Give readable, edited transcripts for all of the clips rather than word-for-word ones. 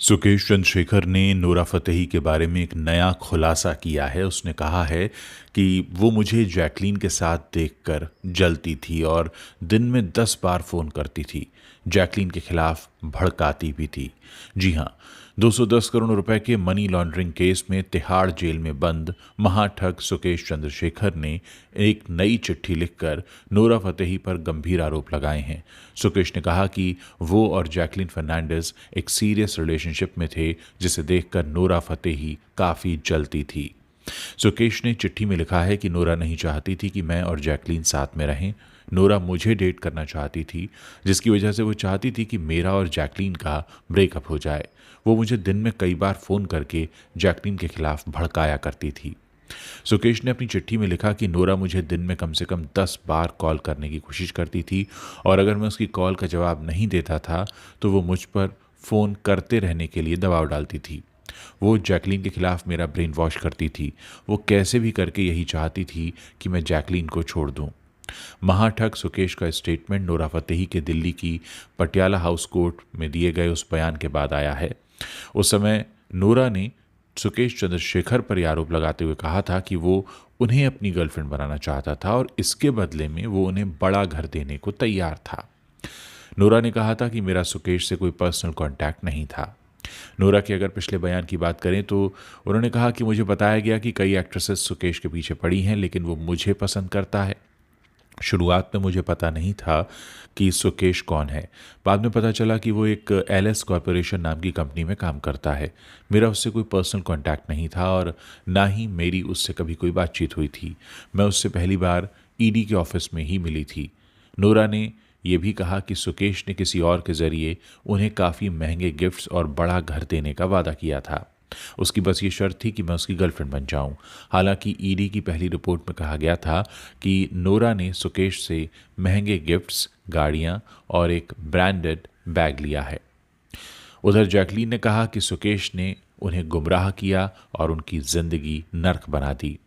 सुकेश चंद्रशेखर ने Nora Fatehi के बारे में एक नया खुलासा किया है। उसने कहा है कि वो मुझे जैकलीन के साथ देखकर जलती थी और दिन में 10 बार फ़ोन करती थी। जैकलीन के खिलाफ भड़काती भी थी। जी हाँ, 210 करोड़ रुपए के मनी लॉन्ड्रिंग केस में तिहाड़ जेल में बंद महाठग सुकेश चंद्रशेखर ने एक नई चिट्ठी लिखकर नोरा फतेही पर गंभीर आरोप लगाए हैं। सुकेश ने कहा कि वो और जैकलीन फर्नांडिस एक सीरियस रिलेशनशिप में थे, जिसे देखकर नोरा फतेही काफ़ी जलती थी। सुकेश ने चिट्ठी में लिखा है कि नोरा नहीं चाहती थी कि मैं और जैकलीन साथ में रहें। नोरा मुझे डेट करना चाहती थी, जिसकी वजह से वो चाहती थी कि मेरा और जैकलीन का ब्रेकअप हो जाए। वो मुझे दिन में कई बार फ़ोन करके जैकलीन के खिलाफ भड़काया करती थी। सुकेश ने अपनी चिट्ठी में लिखा कि नोरा मुझे दिन में कम से कम 10 बार कॉल करने की कोशिश करती थी और अगर मैं उसकी कॉल का जवाब नहीं देता था तो वो मुझ पर फ़ोन करते रहने के लिए दबाव डालती थी। वो जैकलीन के खिलाफ मेरा ब्रेन वॉश करती थी। वो कैसे भी करके यही चाहती थी कि मैं जैकलीन को छोड़ दूं। महाठग सुकेश का स्टेटमेंट नोरा फतेही के दिल्ली की पटियाला हाउस कोर्ट में दिए गए उस बयान के बाद आया है। उस समय नोरा ने सुकेश चंद्रशेखर पर यह आरोप लगाते हुए कहा था कि वो उन्हें अपनी गर्लफ्रेंड बनाना चाहता था और इसके बदले में वो उन्हें बड़ा घर देने को तैयार था। नोरा ने कहा था कि मेरा सुकेश से कोई पर्सनल कांटेक्ट नहीं था। नोरा के अगर पिछले बयान की बात करें तो उन्होंने कहा कि मुझे बताया गया कि कई एक्ट्रेसेस सुकेश के पीछे पड़ी हैं, लेकिन वो मुझे पसंद करता है। शुरुआत में मुझे पता नहीं था कि सुकेश कौन है। बाद में पता चला कि वो एक एलएस कॉरपोरेशन नाम की कंपनी में काम करता है। मेरा उससे कोई पर्सनल कांटेक्ट नहीं था और ना ही मेरी उससे कभी कोई बातचीत हुई थी। मैं उससे पहली बार ईडी के ऑफिस में ही मिली थी। नोरा ने यह भी कहा कि सुकेश ने किसी और के ज़रिए उन्हें काफ़ी महंगे गिफ्ट्स और बड़ा घर देने का वादा किया था। उसकी बस ये शर्त थी कि मैं उसकी गर्लफ्रेंड बन जाऊं। हालांकि ईडी की पहली रिपोर्ट में कहा गया था कि नोरा ने सुकेश से महंगे गिफ्ट्स, गाड़ियां और एक ब्रांडेड बैग लिया है। उधर जैकलीन ने कहा कि सुकेश ने उन्हें गुमराह किया और उनकी जिंदगी नर्क बना दी।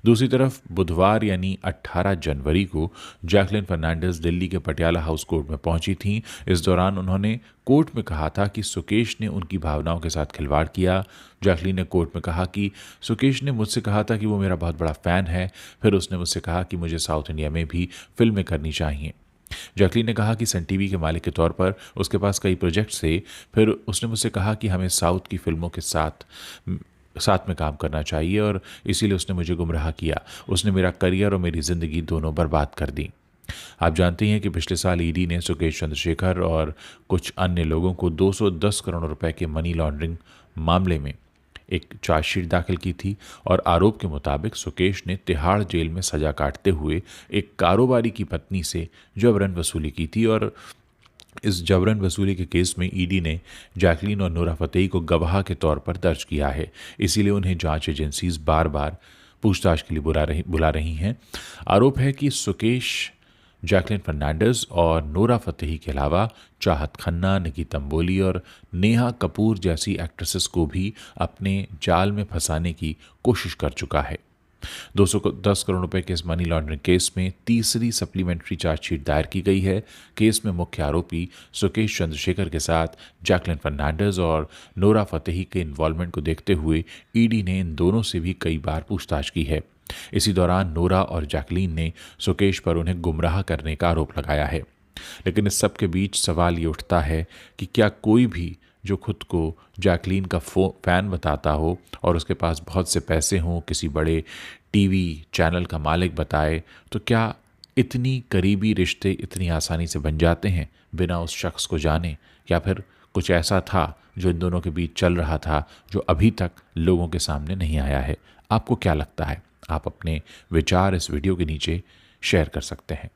दूसरी तरफ बुधवार यानी 18 जनवरी को जैकलीन फर्नांडिस दिल्ली के पटियाला हाउस कोर्ट में पहुंची थीं। इस दौरान उन्होंने कोर्ट में कहा था कि सुकेश ने उनकी भावनाओं के साथ खिलवाड़ किया। जैकलीन ने कोर्ट में कहा कि सुकेश ने मुझसे कहा था कि वो मेरा बहुत बड़ा फ़ैन है। फिर उसने मुझसे कहा कि मुझे साउथ इंडिया में भी फिल्में करनी चाहिए। जैकलीन ने कहा कि सन टीवी के मालिक के तौर पर उसके पास कई प्रोजेक्ट्स थे। फिर उसने मुझसे कहा कि हमें साउथ की फिल्मों के साथ में काम करना चाहिए और इसीलिए उसने मुझे गुमराह किया। उसने मेरा करियर और मेरी ज़िंदगी दोनों बर्बाद कर दी। आप जानते हैं कि पिछले साल ईडी ने सुकेश चंद्रशेखर और कुछ अन्य लोगों को 210 करोड़ रुपए के मनी लॉन्ड्रिंग मामले में एक चार्जशीट दाखिल की थी और आरोप के मुताबिक सुकेश ने तिहाड़ जेल में सजा काटते हुए एक कारोबारी की पत्नी से जबरन वसूली की थी और इस जबरन वसूली के केस में ईडी ने जैकलीन और नोरा फतेही को गवाह के तौर पर दर्ज किया है। इसीलिए उन्हें जांच एजेंसीज बार बार पूछताछ के लिए बुला रही हैं। आरोप है कि सुकेश जैकलीन फर्नांडिस और नोरा फतेही के अलावा चाहत खन्ना, निकी तंबोली और नेहा कपूर जैसी एक्ट्रेसेस को भी अपने जाल में फंसाने की कोशिश कर चुका है। 210 करोड़ रुपए के इस मनी लॉन्ड्रिंग केस में तीसरी सप्लीमेंट्री चार्जशीट दायर की गई है। केस में मुख्य आरोपी सुकेश चंद्रशेखर के साथ जैकलीन फर्नांडिस और नोरा फतेही के इन्वॉल्वमेंट को देखते हुए ईडी ने इन दोनों से भी कई बार पूछताछ की है। इसी दौरान नोरा और जैकलीन ने सुकेश पर उन्हें गुमराह करने का आरोप लगाया है। लेकिन इस सब के बीच सवाल ये उठता है कि क्या कोई भी जो खुद को जैकलीन का फ़ैन बताता हो और उसके पास बहुत से पैसे हों, किसी बड़े टीवी चैनल का मालिक बताए, तो क्या इतनी करीबी रिश्ते इतनी आसानी से बन जाते हैं बिना उस शख्स को जाने? या फिर कुछ ऐसा था जो इन दोनों के बीच चल रहा था जो अभी तक लोगों के सामने नहीं आया है? आपको क्या लगता है? आप अपने विचार इस वीडियो के नीचे शेयर कर सकते हैं।